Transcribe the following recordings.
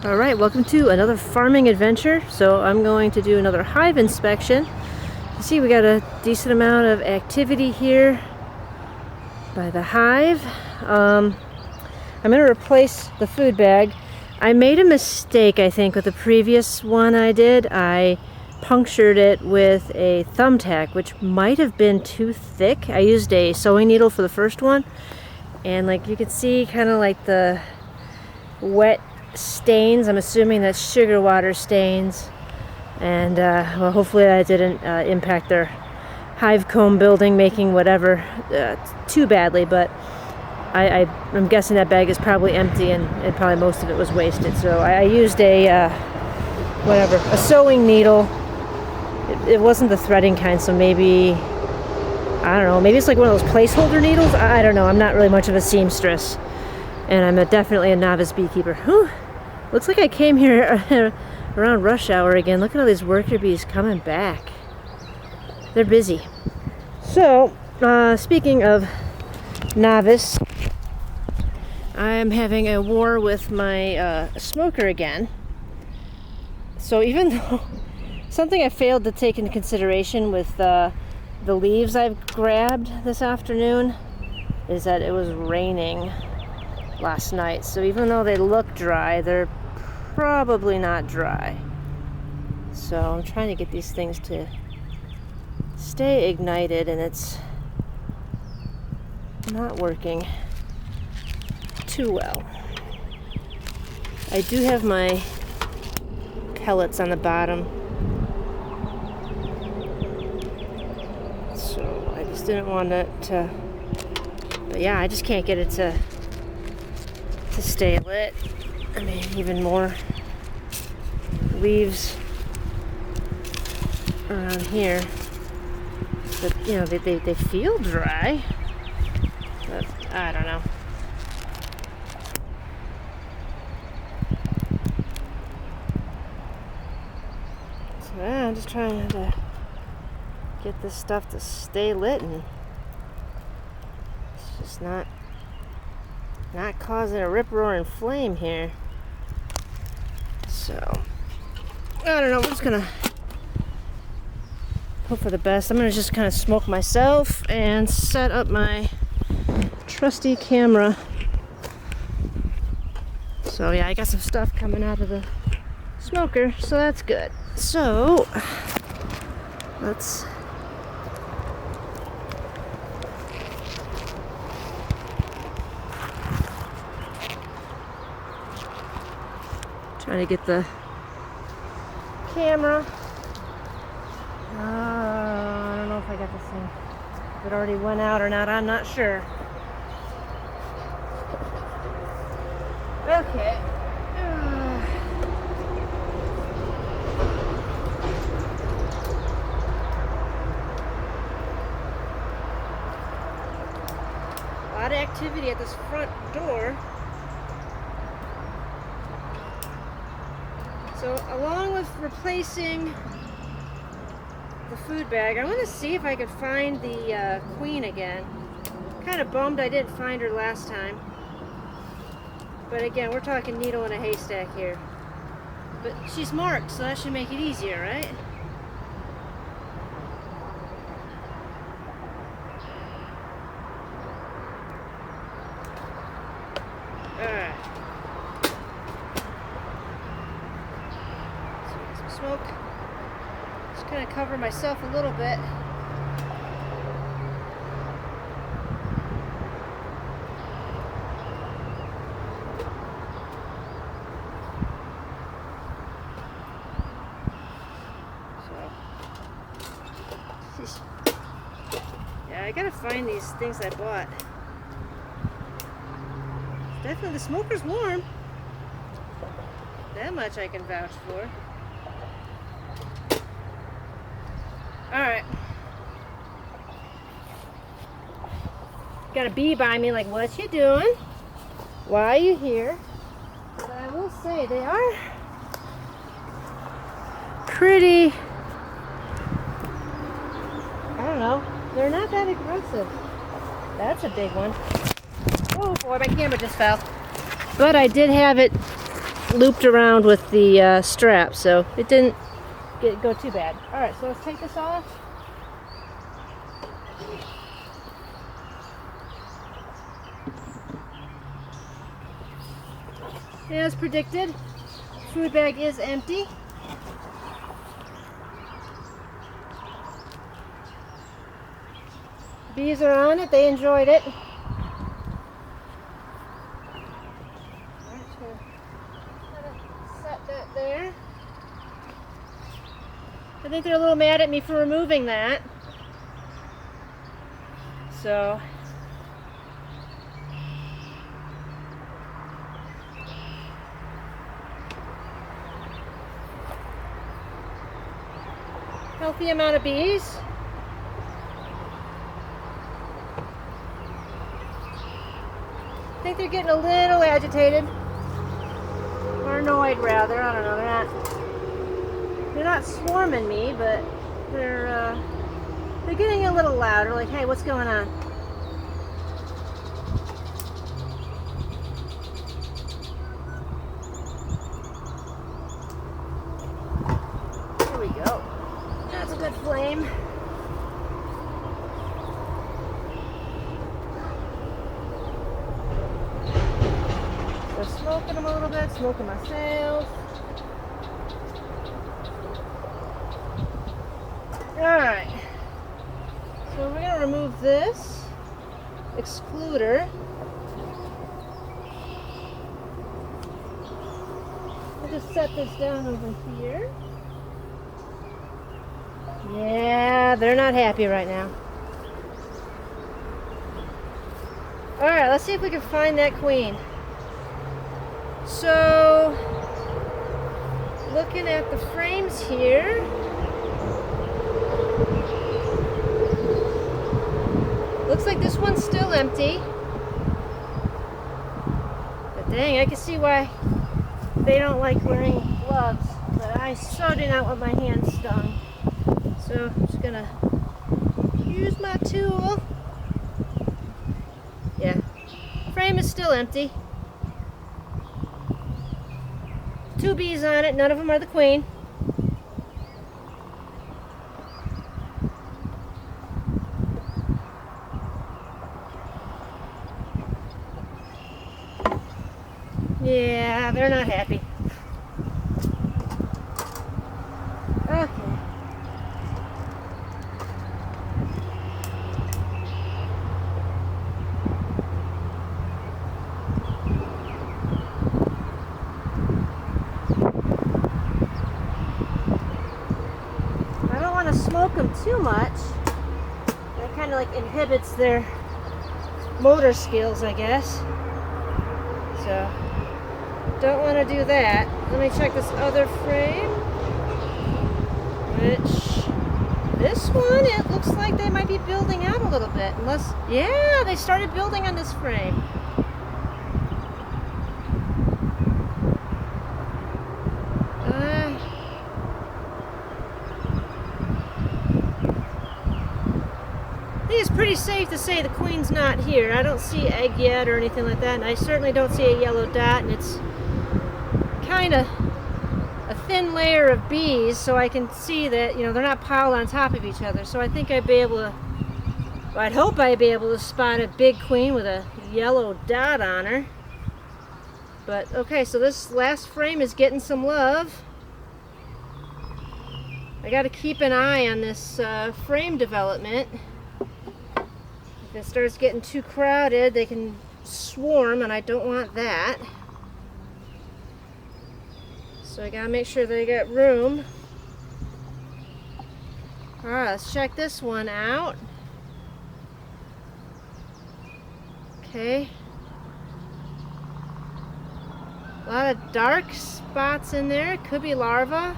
Alright, welcome to another farming adventure. So I'm going to do another hive inspection. You see we got a decent amount of activity here by the hive. I'm going to replace the food bag. I made a mistake, I think, with the previous one I did. I punctured it with a thumbtack, which might have been too thick. I used a sewing needle for the first one, and like you can see kind of like the wet stains. I'm assuming that's sugar water stains, and well, hopefully that didn't impact their hive comb building, making whatever too badly, but I'm guessing that bag is probably empty, and probably most of it was wasted. So I used a a sewing needle. It wasn't the threading kind, so maybe, I don't know, maybe it's like one of those placeholder needles. I don't know. I'm not really much of a seamstress, and I'm definitely a novice beekeeper. Whew. Looks like I came here around rush hour again. Look at all these worker bees coming back. They're busy. So, speaking of novice, I'm having a war with my smoker again. So even though something I failed to take into consideration with the leaves I've grabbed this afternoon is that it was raining last night. So even though they look dry, they're probably not dry. So I'm trying to get these things to stay ignited, and it's not working too well. I do have my pellets on the bottom, so I just didn't want it to, but yeah, I just can't get it to stay lit. I mean, even more leaves around here, but you know, they feel dry, but I don't know. So yeah, I'm just trying to get this stuff to stay lit, and it's just not causing a rip-roaring flame here. So I don't know, we're just gonna hope for the best. I'm gonna just kind of smoke myself and set up my trusty camera. So yeah, I got some stuff coming out of the smoker, so that's good. So let's trying to get the camera. I don't know if I got this thing, if it already went out or not, I'm not sure. Okay. A lot of activity at this front door. So along with replacing the food bag, I want to see if I could find the queen again. Kind of bummed I didn't find her last time. But again, we're talking needle in a haystack here. But she's marked, so that should make it easier, right? Alright. Smoke. Just kind of cover myself a little bit. So, yeah, I gotta find these things I bought. Definitely the smoker's warm. That much I can vouch for. Alright. Got a bee by me, like, what you doing? Why are you here? But I will say, they are pretty, I don't know, they're not that aggressive. That's a big one. Oh boy, my camera just fell. But I did have it looped around with the strap, so it didn't go too bad. All right, so let's take this off. As predicted, food bag is empty. Bees are on it, they enjoyed it. Set that there. I think they're a little mad at me for removing that. So healthy amount of bees. I think they're getting a little agitated, or annoyed rather. I don't know. They're not swarming me, but they're getting a little louder. Like, hey, what's going on? There we go. That's a good flame. Smoking them a little bit, smoking my sails. Alright, so we're going to remove this excluder. I'll just set this down over here. Yeah, they're not happy right now. Alright, let's see if we can find that queen. So, looking at the frames here, looks like this one's still empty. But dang, I can see why they don't like wearing gloves. But I so do not want my hands stung. So, I'm just gonna use my tool. Yeah, frame is still empty. 2 bees on it, none of them are the queen. Yeah, they're not happy. Okay. Smoke them too much. That kind of like inhibits their motor skills, I guess. So don't want to do that. Let me check this other frame. Which this one, it looks like they might be building out a little bit. Unless, yeah, they started building on this frame. I think it's pretty safe to say the queen's not here. I don't see egg yet or anything like that, and I certainly don't see a yellow dot, and it's kind of a thin layer of bees, so I can see that, you know, they're not piled on top of each other. So I think I'd be able to, well, I'd hope I'd be able to spot a big queen with a yellow dot on her. But okay, so this last frame is getting some love. I got to keep an eye on this frame development. If it starts getting too crowded, they can swarm, and I don't want that. So I gotta make sure they got room. Alright, let's check this one out. Okay. A lot of dark spots in there. Could be larvae.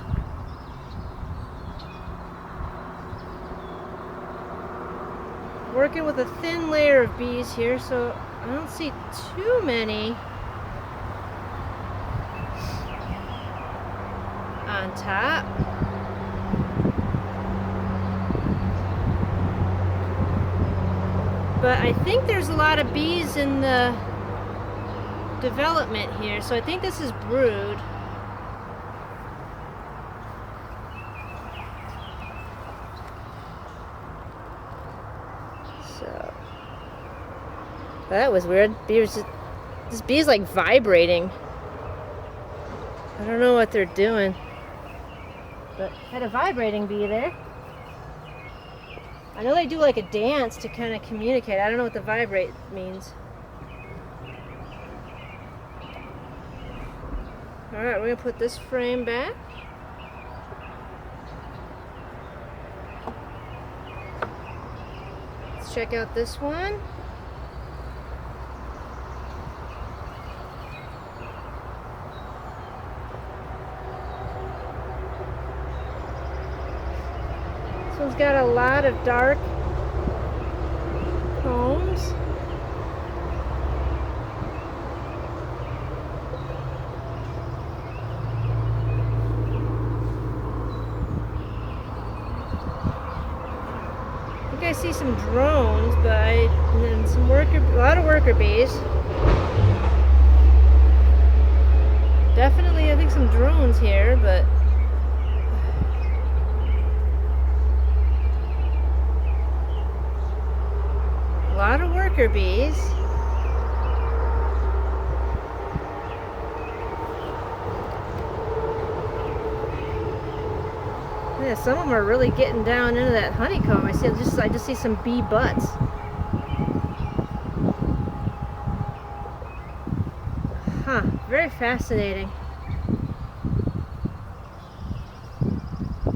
Working with a thin layer of bees here, so I don't see too many on top. But I think there's a lot of bees in the development here. So I think this is brood. So that was weird. This bee's like vibrating. I don't know what they're doing. But had a vibrating bee there. I know they do like a dance to kind of communicate. I don't know what the vibrate means. Alright, we're going to put this frame back. Let's check out this one. This one's got a lot of dark combs. I think I see some drones, and then a lot of worker bees. Definitely, I think some drones here, but a lot of worker bees. Yeah, some of them are really getting down into that honeycomb. I just see some bee butts. Huh, very fascinating.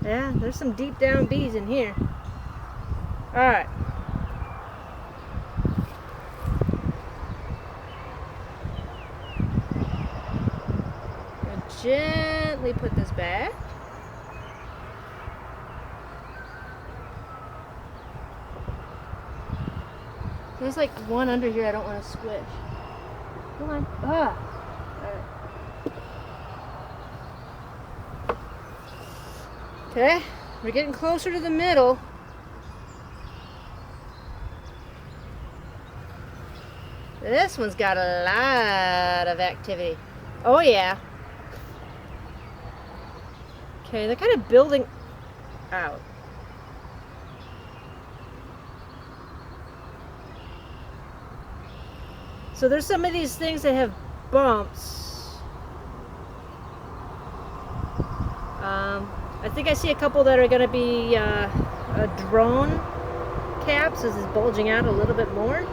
Yeah, there's some deep down bees in here. Alright. Gently put this back. There's like one under here I don't want to squish. Come on. Ah. Okay, we're getting closer to the middle. This one's got a lot of activity. Oh yeah. Okay, they're kind of building out. So there's some of these things that have bumps. I think I see a couple that are going to be a drone caps. This is bulging out a little bit more.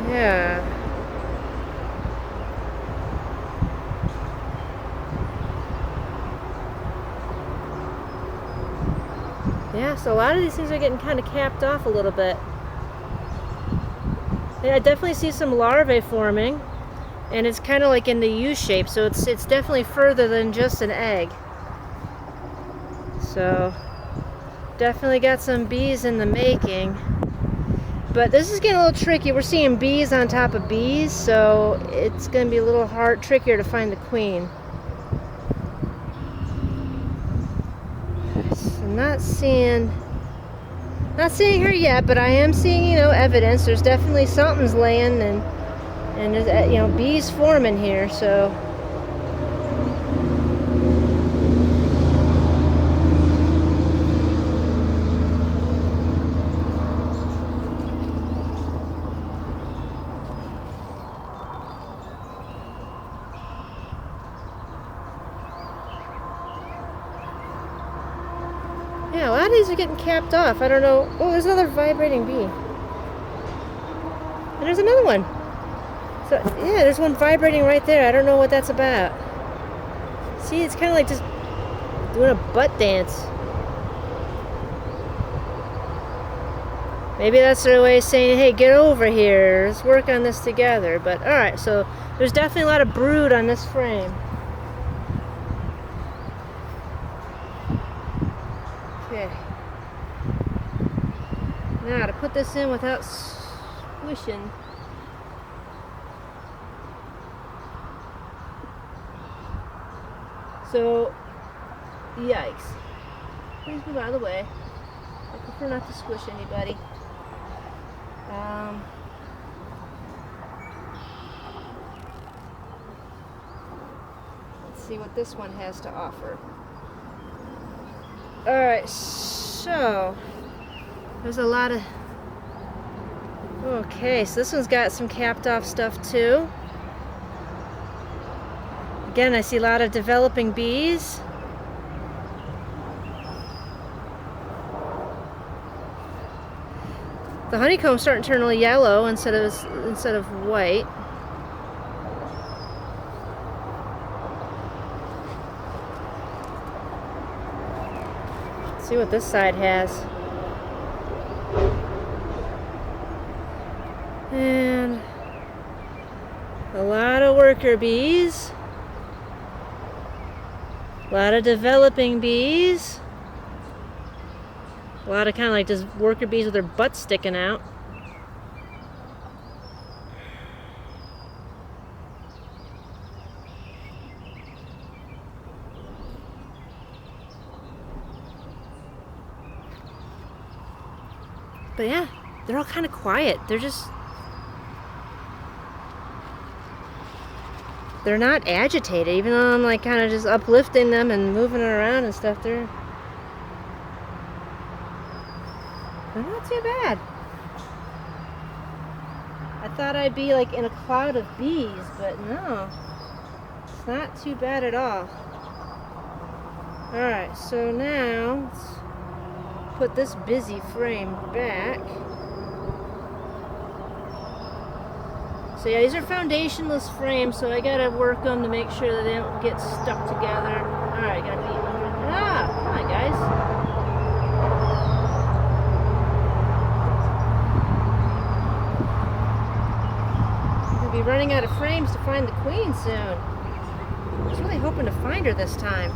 Yeah. Yeah, so a lot of these things are getting kind of capped off a little bit. Yeah, I definitely see some larvae forming, and it's kind of like in the U shape, so it's definitely further than just an egg. So definitely got some bees in the making. But this is getting a little tricky. We're seeing bees on top of bees, so it's going to be a little trickier to find the queen. So not seeing her yet, but I am seeing, evidence. There's definitely something's laying, and bees forming here. So. Yeah, a lot of these are getting capped off. I don't know. Oh, there's another vibrating bee. And there's another one. So, yeah, there's one vibrating right there. I don't know what that's about. See, it's kind of like just doing a butt dance. Maybe that's their way of saying, hey, get over here. Let's work on this together. But, alright, so there's definitely a lot of brood on this frame. Okay. Now to put this in without squishing. So, yikes. Please move out of the way. I prefer not to squish anybody. Let's see what this one has to offer. Alright, so there's a lot of... Okay, so this one's got some capped off stuff too. Again, I see a lot of developing bees. The honeycomb's starting to turn a little yellow instead of white. Let's see what this side has. And a lot of worker bees. A lot of developing bees. A lot of kind of like just worker bees with their butts sticking out. But yeah, they're all kind of quiet. They're not agitated, even though I'm like kind of just uplifting them and moving them around and stuff. They're not too bad. I thought I'd be like in a cloud of bees, but no. It's not too bad at all. Alright, so now let's put this busy frame back. So yeah, these are foundationless frames, so I gotta work them to make sure that they don't get stuck together. Alright, gotta be under... come on guys. Be running out of frames to find the queen soon. I was really hoping to find her this time.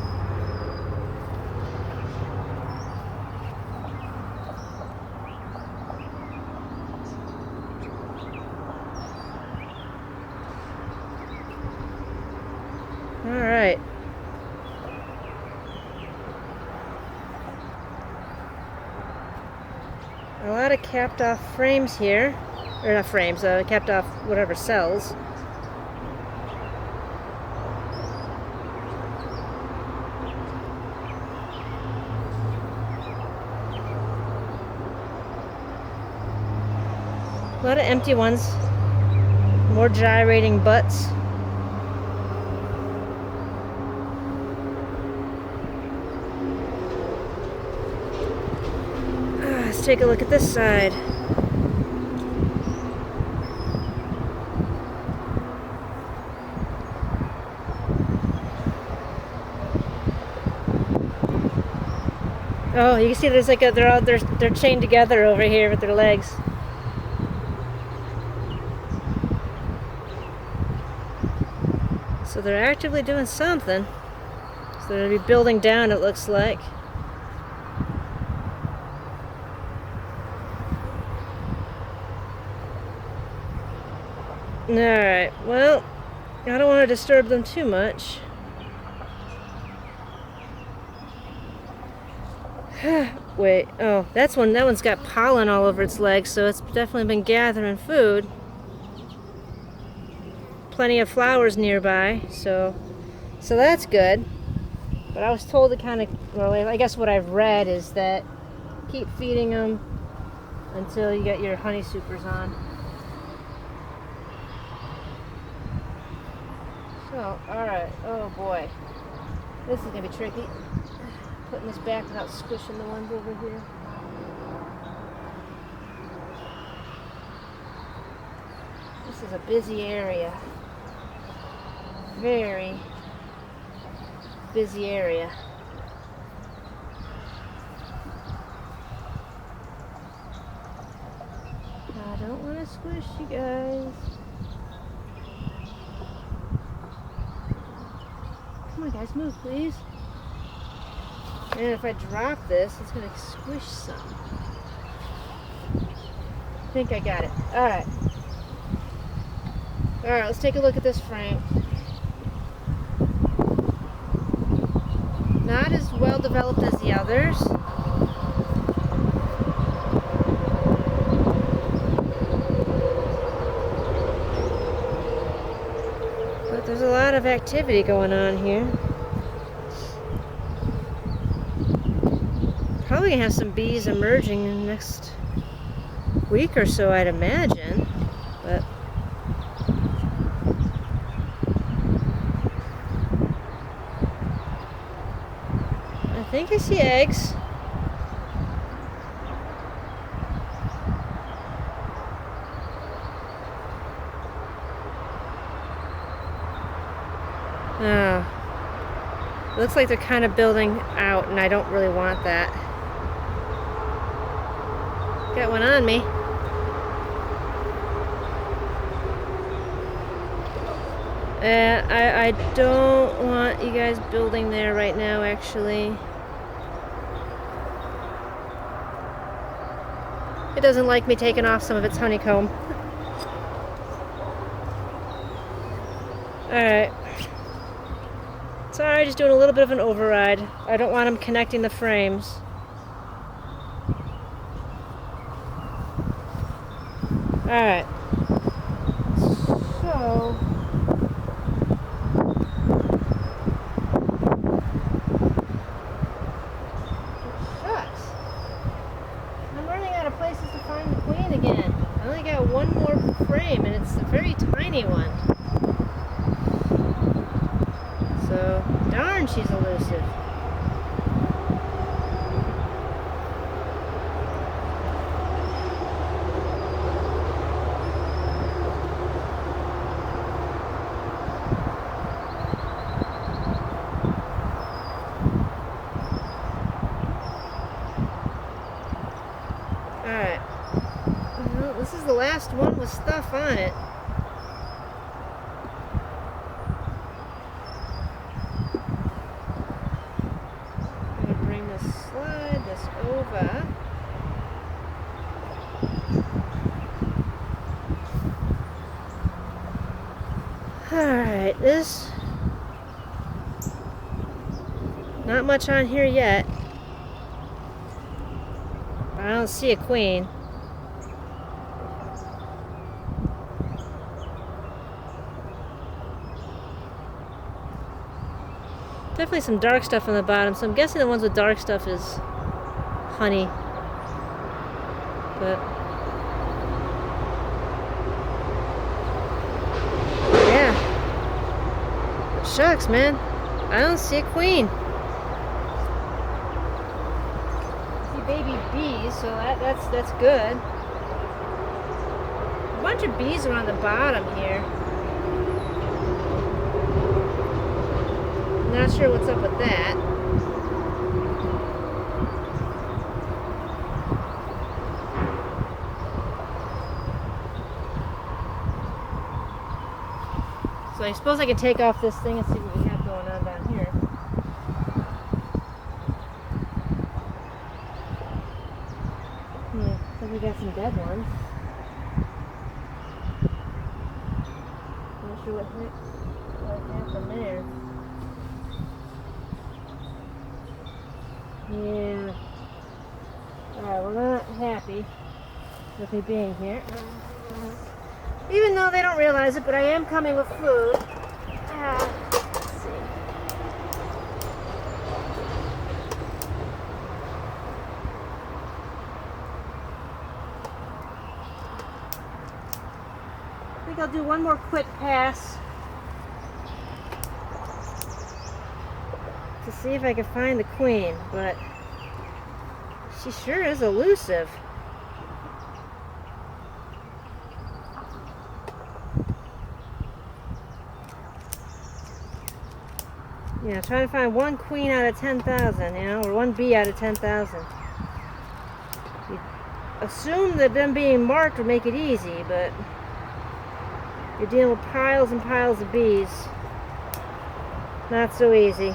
All right. A lot of capped off frames here. Or not frames, capped off whatever cells. A lot of empty ones. More gyrating butts. Let's take a look at this side. Oh, you can see there's like they're chained together over here with their legs. So they're actively doing something. So they're gonna be building down, it looks like. Alright, well, I don't want to disturb them too much. Wait, oh, that one's got pollen all over its legs, so it's definitely been gathering food. Plenty of flowers nearby, so that's good. But I was told to kind of, well, I guess what I've read is that keep feeding them until you get your honey supers on. So, alright, oh boy. This is going to be tricky. Putting this back without squishing the ones over here. This is a busy area. Very busy area. I don't want to squish you guys. Come on guys, move please. And if I drop this, it's going to squish some. I think I got it. Alright. Alright, let's take a look at this frame. Not as well developed as the others. But there's a lot of activity going on here. Probably gonna have some bees emerging in the next week or so, I'd imagine. But I think I see eggs. Looks like they're kind of building out, and I don't really want that. Got one on me. I don't want you guys building there right now, actually. It doesn't like me taking off some of its honeycomb. Alright. Sorry, just doing a little bit of an override. I don't want them connecting the frames. Alright. So... shucks. I'm running out of places to find the queen again. I only got one more frame, and it's a very tiny one. So, darn, she's elusive. Alright. Well, this is the last one with stuff on it. Slide this over. Alright, this... not much on here yet. I don't see a queen. Definitely some dark stuff on the bottom, so I'm guessing the ones with dark stuff is honey. But yeah, shucks, man, I don't see a queen. I see baby bees, so that's good. A bunch of bees are on the bottom here. Not sure what's up with that. So I suppose I can take off this thing and see what we have going on down here. Yeah, so we got some dead ones. Not sure what happened there. Yeah. Alright, we're not happy with me being here. Even though they don't realize it, but I am coming with food. Let's see. I think I'll do one more quick pass to see if I can find the queen, but she sure is elusive. Yeah, trying to find one queen out of 10,000, you know, or one bee out of 10,000. You assume that them being marked would make it easy, but you're dealing with piles and piles of bees. Not so easy.